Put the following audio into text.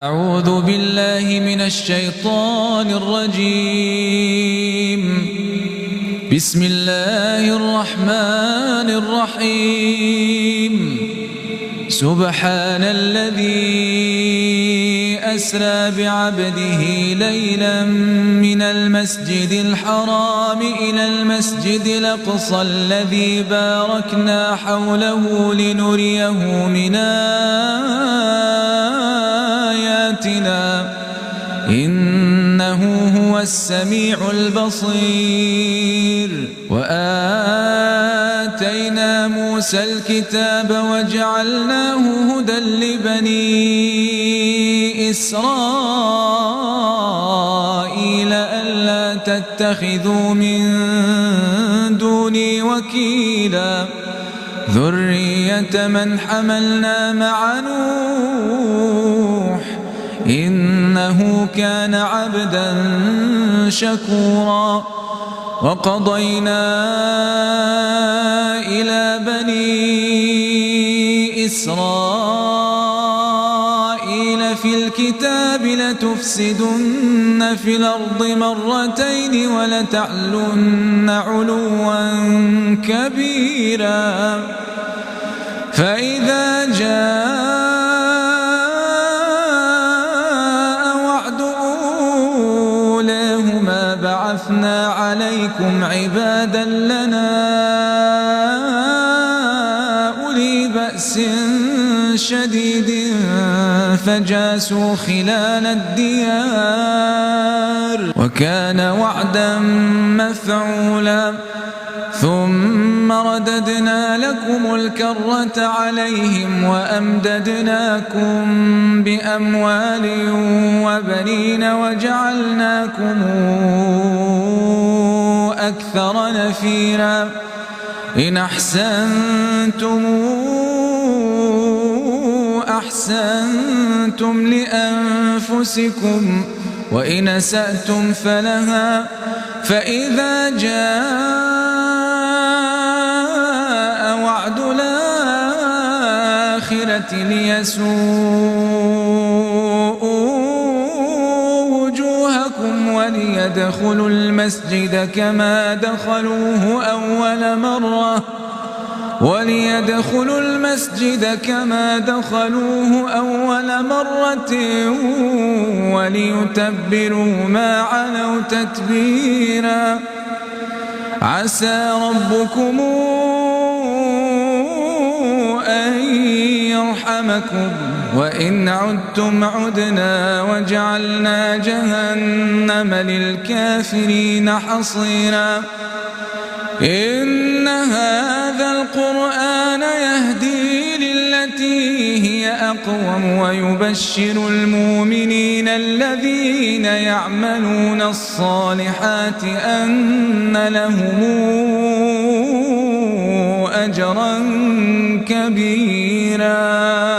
أعوذ بالله من الشيطان الرجيم. بسم الله الرحمن الرحيم. سبحان الذي أسرى بعبده ليلا من المسجد الحرام إلى المسجد الأقصى الذي باركنا حوله لنريه من آياتنا إنه هو السميع البصير. وآتينا موسى الكتاب وجعلناه هدى لبني إسرائيل ألا تتخذوا من دوني وكيلا ذرية من حملنا مع نوح إنه كان عبدا شكورا. وقضينا إلى بني إسرائيل في الكتاب لتفسدن في الأرض مرتين ولتعلن علوا كبيرا. فإذا جاء وعد أولاهما بعثنا عليكم عبادا لنا أولي بأس شديد فجاسوا خلال الديار وكان وعدا مفعولا. ثم رددنا لكم الكرة عليهم وأمددناكم بأموال وبنين وجعلناكم أكثر نفيرا. إن أحسنتم لأنفسكم وإن أسأتم فلها. فإذا جاء وعد الآخرة ليسوءوا وجوهكم وليدخلوا المسجد كما دخلوه أول مرة وليتبروا ما علوا تتبيرا. عسى ربكم أن يرحمكم وإن عدتم عدنا وجعلنا جهنم للكافرين حصيرا. إن هذا القرآن يهدي للتي هي أقوم ويبشر المؤمنين الذين يعملون الصالحات أن لهم أجرا كبيرا.